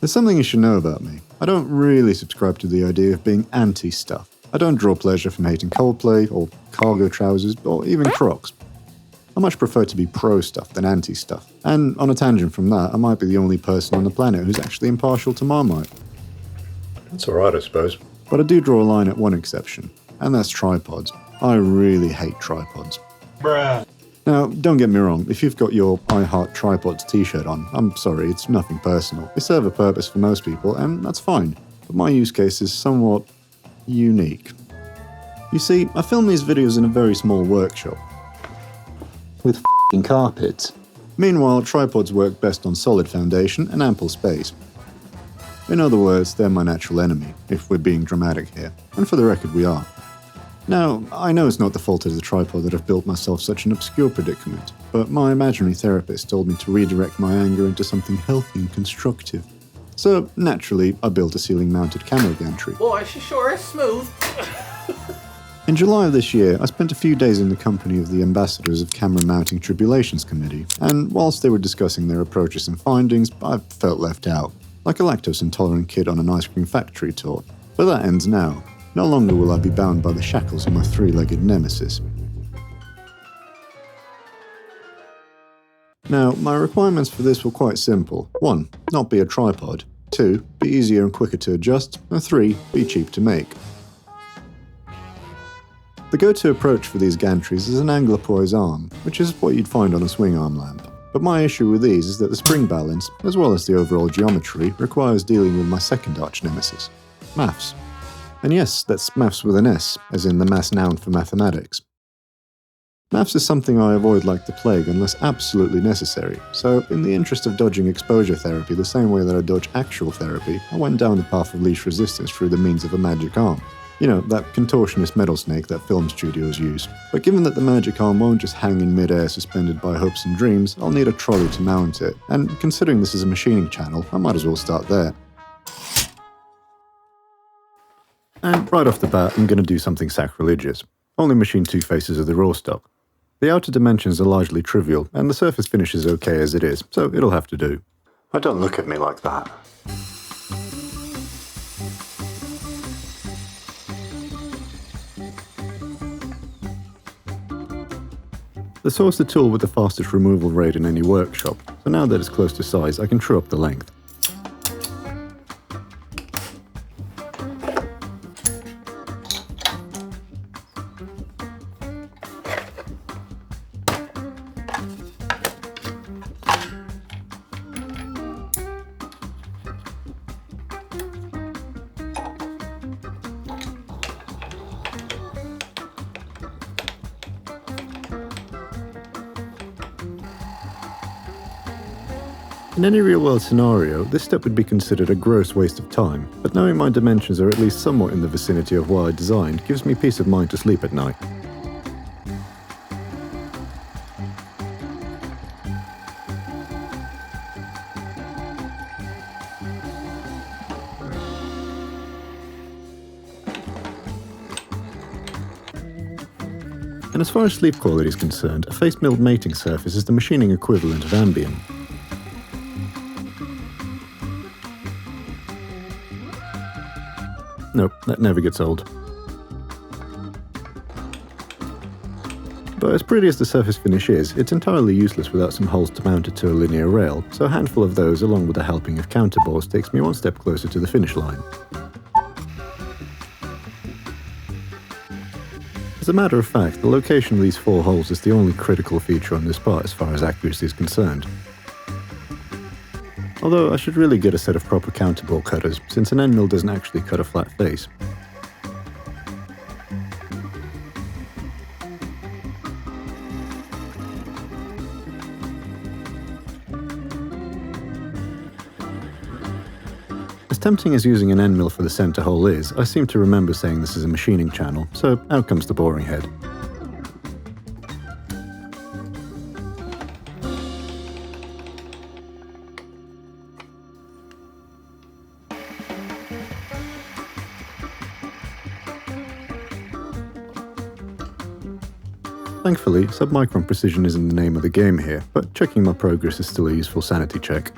There's something you should know about me. I don't really subscribe to the idea of being anti-stuff. I don't draw pleasure from hating Coldplay, or cargo trousers, or even Crocs. I much prefer to be pro-stuff than anti-stuff. And on a tangent from that, I might be the only person on the planet who's actually impartial to Marmite. That's alright, I suppose. But I do draw a line at one exception, and that's tripods. I really hate tripods. Bruh. Now, don't get me wrong, if you've got your I Heart Tripods t-shirt on, I'm sorry, it's nothing personal. They serve a purpose for most people, and that's fine. But my use case is somewhat unique. You see, I film these videos in a very small workshop with f***ing carpets. Meanwhile, tripods work best on solid foundation and ample space. In other words, they're my natural enemy, if we're being dramatic here. And for the record, we are. Now, I know it's not the fault of the tripod that I've built myself such an obscure predicament, but my imaginary therapist told me to redirect my anger into something healthy and constructive. So, naturally, I built a ceiling-mounted camera gantry. Boy, she sure is smooth. In July of this year, I spent a few days in the company of the ambassadors of Camera Mounting Tribulations Committee, and whilst they were discussing their approaches and findings, I felt left out, like a lactose-intolerant kid on an ice cream factory tour. But that ends now. No longer will I be bound by the shackles of my three-legged nemesis. Now, my requirements for this were quite simple. 1. Not be a tripod. 2. Be easier and quicker to adjust. And 3. Be cheap to make. The go-to approach for these gantries is an anglepoise arm, which is what you'd find on a swing arm lamp. But my issue with these is that the spring balance, as well as the overall geometry, requires dealing with my second arch nemesis, maths. And yes, that's maths with an S, as in the mass noun for mathematics. Maths is something I avoid like the plague unless absolutely necessary, so in the interest of dodging exposure therapy the same way that I dodge actual therapy, I went down the path of least resistance through the means of a magic arm. You know, that contortionist metal snake that film studios use. But given that the magic arm won't just hang in mid-air suspended by hopes and dreams, I'll need a trolley to mount it, and considering this is a machining channel, I might as well start there. And right off the bat, I'm going to do something sacrilegious. Only machine 2 faces of the raw stock. The outer dimensions are largely trivial, and the surface finish is okay as it is, so it'll have to do. Oh, don't look at me like that. The saw is the tool with the fastest removal rate in any workshop, so now that it's close to size, I can true up the length. In any real-world scenario, this step would be considered a gross waste of time, but knowing my dimensions are at least somewhat in the vicinity of what I designed gives me peace of mind to sleep at night. And as far as sleep quality is concerned, a face-milled mating surface is the machining equivalent of Ambien. Nope, that never gets old. But as pretty as the surface finish is, it's entirely useless without some holes to mount it to a linear rail, so a handful of those along with a helping of counterbores takes me one step closer to the finish line. As a matter of fact, the location of these 4 holes is the only critical feature on this part as far as accuracy is concerned. Although I should really get a set of proper counterbore cutters, since an end mill doesn't actually cut a flat face. As tempting as using an end mill for the center hole is, I seem to remember saying this is a machining channel, so out comes the boring head. Thankfully, submicron precision isn't the name of the game here, but checking my progress is still a useful sanity check.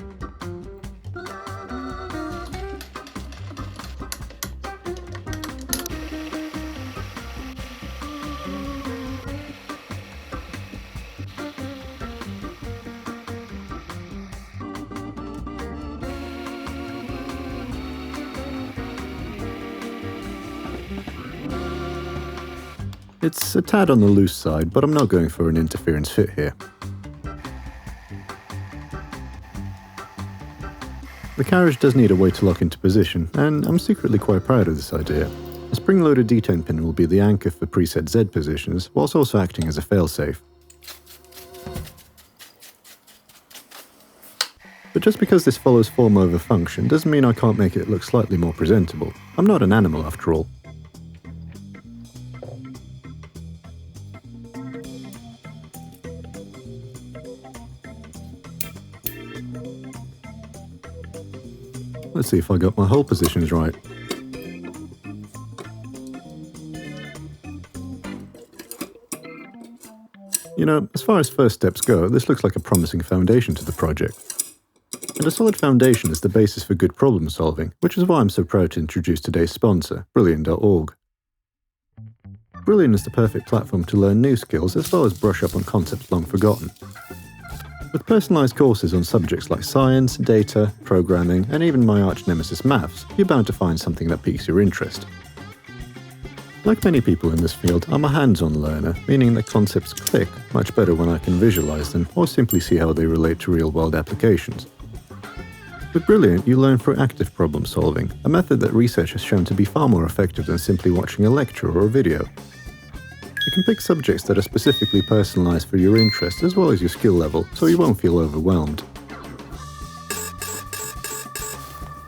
It's a tad on the loose side, but I'm not going for an interference fit here. The carriage does need a way to lock into position, and I'm secretly quite proud of this idea. A spring-loaded D10 pin will be the anchor for preset Z positions, whilst also acting as a failsafe. But just because this follows form over function doesn't mean I can't make it look slightly more presentable. I'm not an animal after all. Let's see if I got my hole positions right. You know, as far as first steps go, this looks like a promising foundation to the project. And a solid foundation is the basis for good problem solving, which is why I'm so proud to introduce today's sponsor, Brilliant.org. Brilliant is the perfect platform to learn new skills as well as brush up on concepts long forgotten. With personalised courses on subjects like science, data, programming, and even my arch nemesis maths, you're bound to find something that piques your interest. Like many people in this field, I'm a hands-on learner, meaning that concepts click much better when I can visualise them or simply see how they relate to real-world applications. With Brilliant, you learn through active problem solving, a method that research has shown to be far more effective than simply watching a lecture or a video. You can pick subjects that are specifically personalised for your interest as well as your skill level, so you won't feel overwhelmed.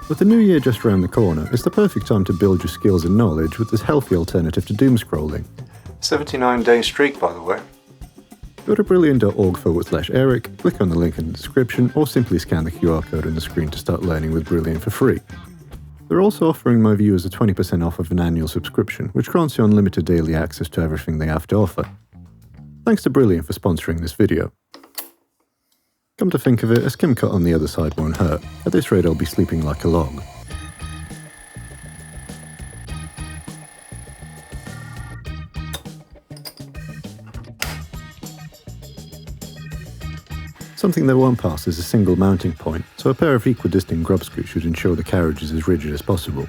With the new year just around the corner, it's the perfect time to build your skills and knowledge with this healthy alternative to doom scrolling. 79-day streak, by the way. Go to brilliant.org/Erik, click on the link in the description, or simply scan the QR code on the screen to start learning with Brilliant for free. They're also offering my viewers a 20% off of an annual subscription, which grants you unlimited daily access to everything they have to offer. Thanks to Brilliant for sponsoring this video. Come to think of it, a skim cut on the other side won't hurt. At this rate I'll be sleeping like a log. Something that won't pass is a single mounting point, so a pair of equidistant grub screws should ensure the carriage is as rigid as possible.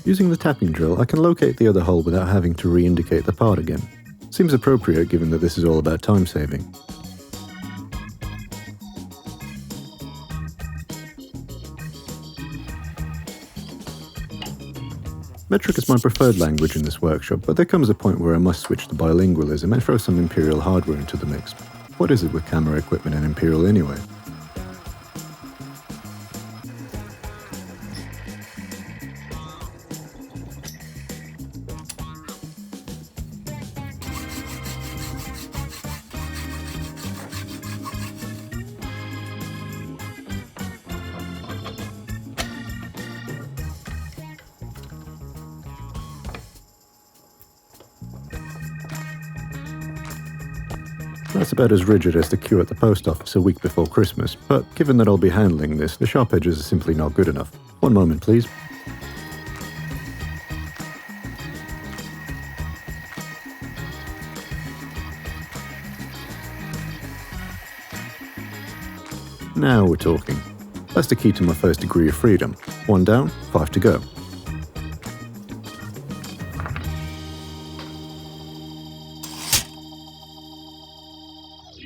Using the tapping drill, I can locate the other hole without having to re-indicate the part again. Seems appropriate given that this is all about time saving. Metric is my preferred language in this workshop, but there comes a point where I must switch to bilingualism and throw some Imperial hardware into the mix. What is it with camera equipment and Imperial anyway? That's about as rigid as the queue at the post office a week before Christmas, but given that I'll be handling this, the sharp edges are simply not good enough. One moment, please. Now we're talking. That's the key to my first degree of freedom. 1 down, 5 to go.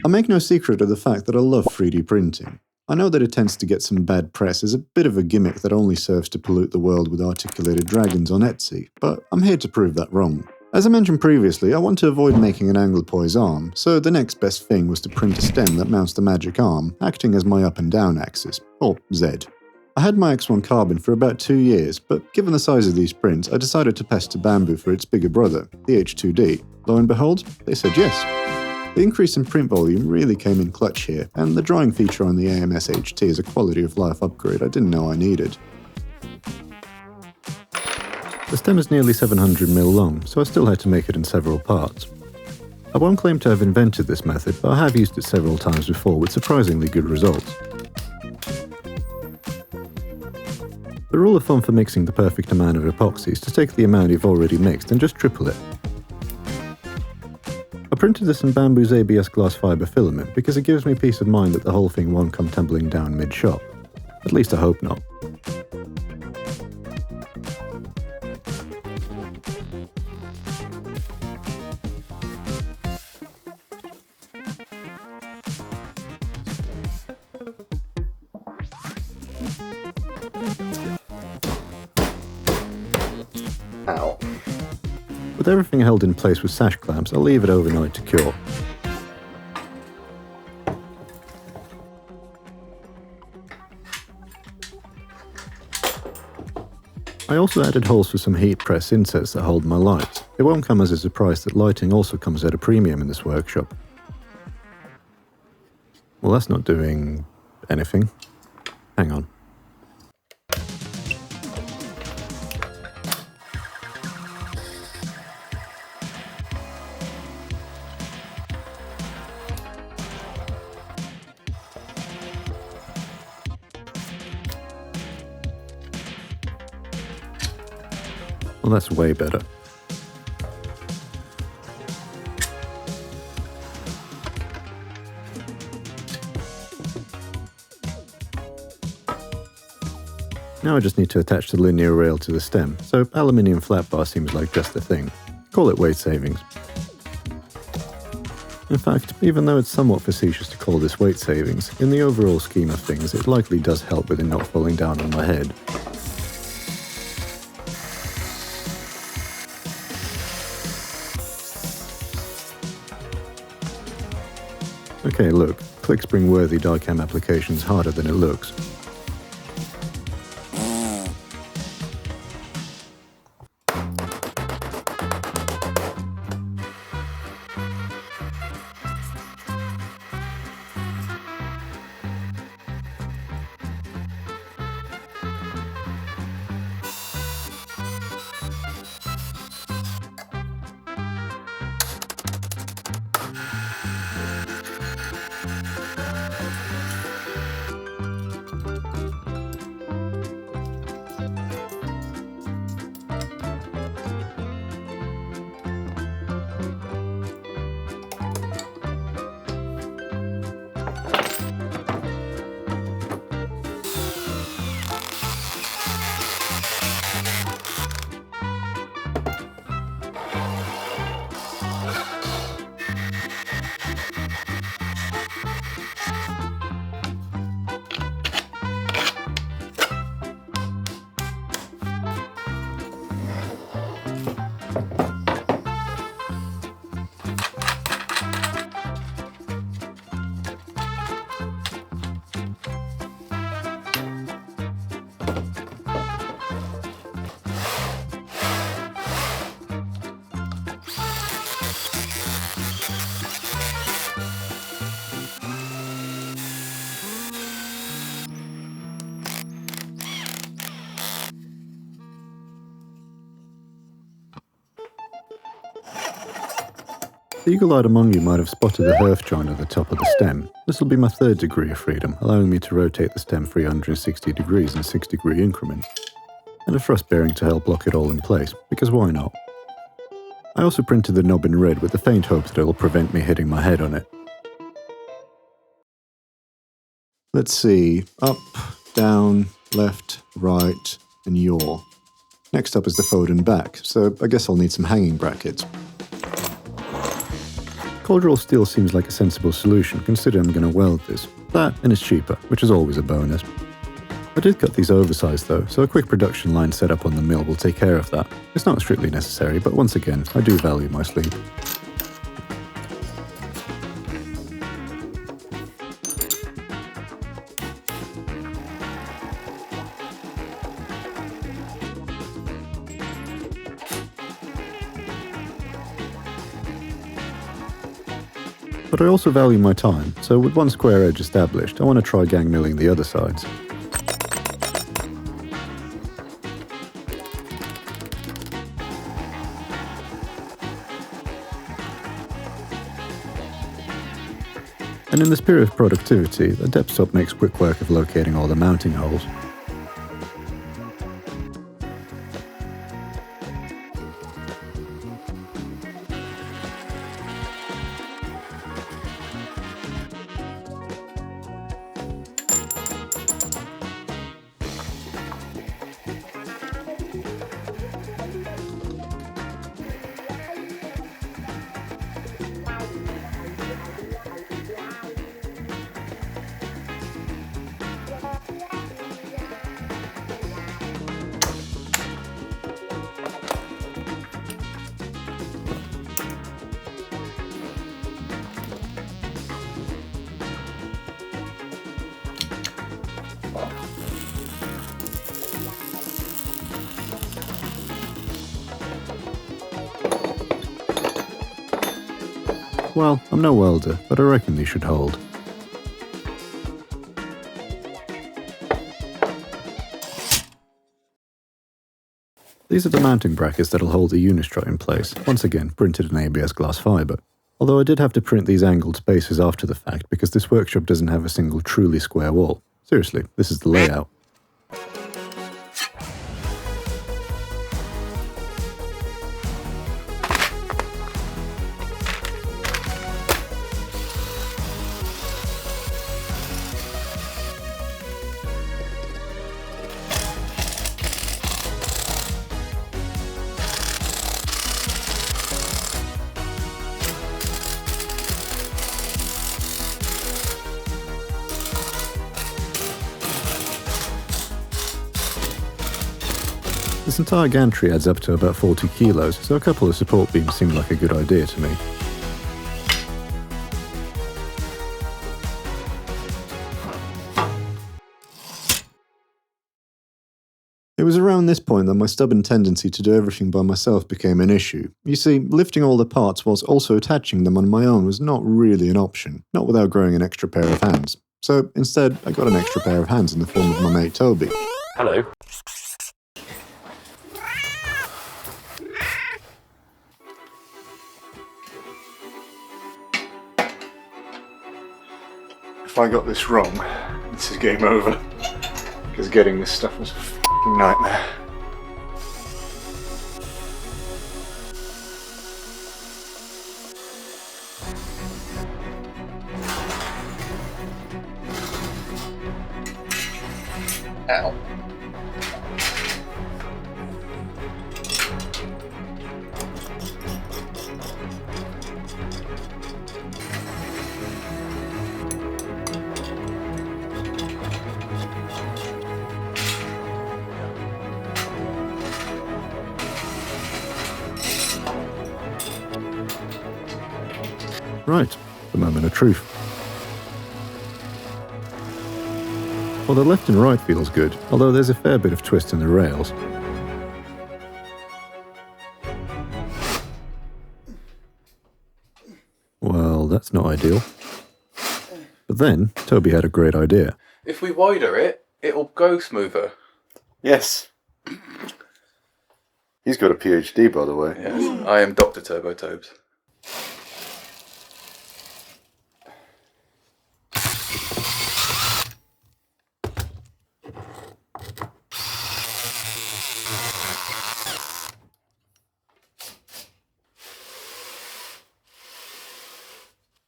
I make no secret of the fact that I love 3D printing. I know that it tends to get some bad press as a bit of a gimmick that only serves to pollute the world with articulated dragons on Etsy, but I'm here to prove that wrong. As I mentioned previously, I want to avoid making an Anglopoise arm, so the next best thing was to print a stem that mounts the magic arm, acting as my up and down axis, or Z. I had my X1 carbon for about 2 years, but given the size of these prints, I decided to pester Bamboo for its bigger brother, the H2D. Lo and behold, they said yes. The increase in print volume really came in clutch here, and the drawing feature on the AMS HT is a quality of life upgrade I didn't know I needed. The stem is nearly 700mm long, so I still had to make it in several parts. I won't claim to have invented this method, but I have used it several times before with surprisingly good results. The rule of thumb for mixing the perfect amount of epoxy is to take the amount you've already mixed and just triple it. I printed this in Bamboo's ABS glass fibre filament because it gives me peace of mind that the whole thing won't come tumbling down mid-shop. At least I hope not. Ow. With everything held in place with sash clamps, I'll leave it overnight to cure. I also added holes for some heat press insets that hold my lights. It won't come as a surprise that lighting also comes at a premium in this workshop. Well, that's not doing anything. Hang on. Well, that's way better. Now I just need to attach the linear rail to the stem, so aluminium flat bar seems like just the thing. Call it weight savings. In fact, even though it's somewhat facetious to call this weight savings, in the overall scheme of things it likely does help with it not falling down on my head. Okay, look, click-spring-worthy die-cam application's harder than it looks. The eagle-eyed among you might have spotted the hearth joint at the top of the stem. This will be my third degree of freedom, allowing me to rotate the stem 360 degrees in 6-degree increments. And a thrust bearing to help lock it all in place, because why not? I also printed the knob in red with the faint hope that it will prevent me hitting my head on it. Let's see, up, down, left, right, and yaw. Next up is the forward and back, so I guess I'll need some hanging brackets. Cold roll steel seems like a sensible solution, considering I'm going to weld this. That, and it's cheaper, which is always a bonus. I did cut these oversized though, so a quick production line set up on the mill will take care of that. It's not strictly necessary, but once again, I do value my sleep. But I also value my time, so with one square edge established, I want to try gang milling the other sides. And in the spirit of productivity, the depth stop makes quick work of locating all the mounting holes. Well, I'm no welder, but I reckon these should hold. These are the mounting brackets that'll hold the unistrut in place, once again printed in ABS glass fibre. Although I did have to print these angled spaces after the fact because this workshop doesn't have a single truly square wall. Seriously, this is the layout. This entire gantry adds up to about 40 kilos, so a couple of support beams seemed like a good idea to me. It was around this point that my stubborn tendency to do everything by myself became an issue. You see, lifting all the parts whilst also attaching them on my own was not really an option, not without growing an extra pair of hands. So instead, I got an extra pair of hands in the form of my mate Toby. Hello. If I got this wrong, this is game over. Because getting this stuff was a f***ing nightmare. Ow. Right, the moment of truth. Well, the left and right feels good, although there's a fair bit of twist in the rails. Well, that's not ideal. But then, Toby had a great idea. If we wider it, it'll go smoother. Yes. He's got a PhD, by the way. Yes, I am Dr. Turbo Tobes.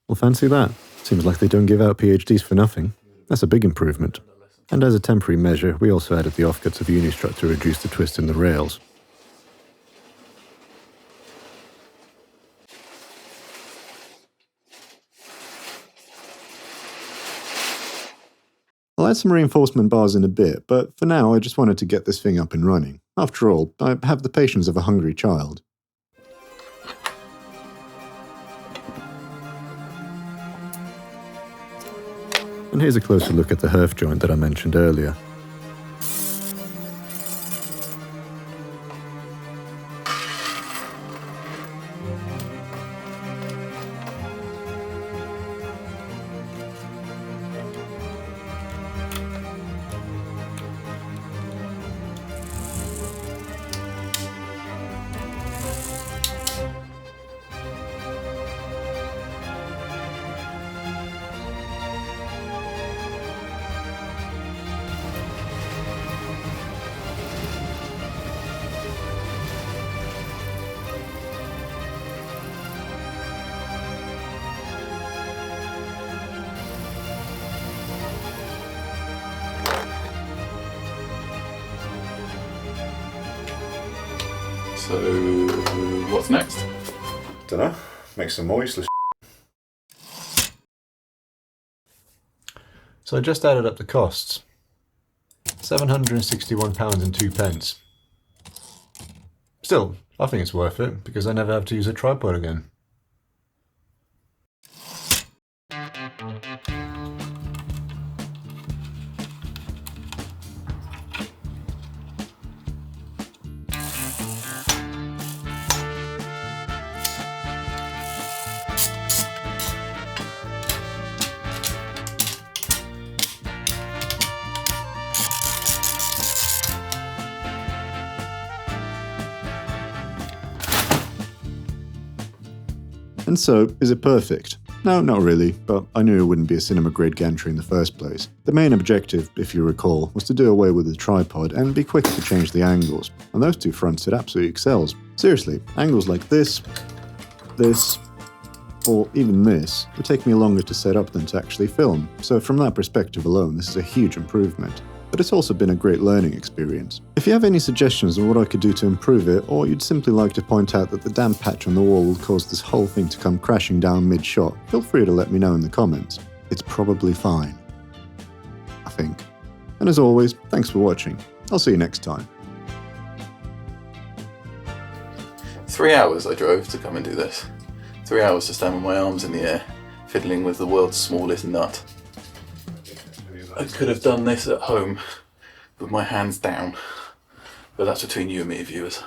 Well, fancy that. Seems like they don't give out PhDs for nothing. That's a big improvement. And as a temporary measure, we also added the offcuts of unistrut to reduce the twist in the rails. I'll add some reinforcement bars in a bit, but for now I just wanted to get this thing up and running. After all, I have the patience of a hungry child. And here's a closer look at the herf joint that I mentioned earlier. So, what's next? Dunno. Make some more useless. So I just added up the costs. £761 and 2 pence. Still, I think it's worth it, because I never have to use a tripod again. And so, is it perfect? No, not really, but I knew it wouldn't be a cinema-grade gantry in the first place. The main objective, if you recall, was to do away with the tripod and be quicker to change the angles. On those two fronts, it absolutely excels. Seriously, angles like this, or even this, would take me longer to set up than to actually film, so from that perspective alone, this is a huge improvement. But it's also been a great learning experience. If you have any suggestions on what I could do to improve it, or you'd simply like to point out that the damp patch on the wall will cause this whole thing to come crashing down mid-shot, feel free to let me know in the comments. It's probably fine. I think. And as always, thanks for watching. I'll see you next time. 3 hours I drove to come and do this. 3 hours to stand with my arms in the air, fiddling with the world's smallest nut. I could have done this at home with my hands down, but that's between you and me, viewers.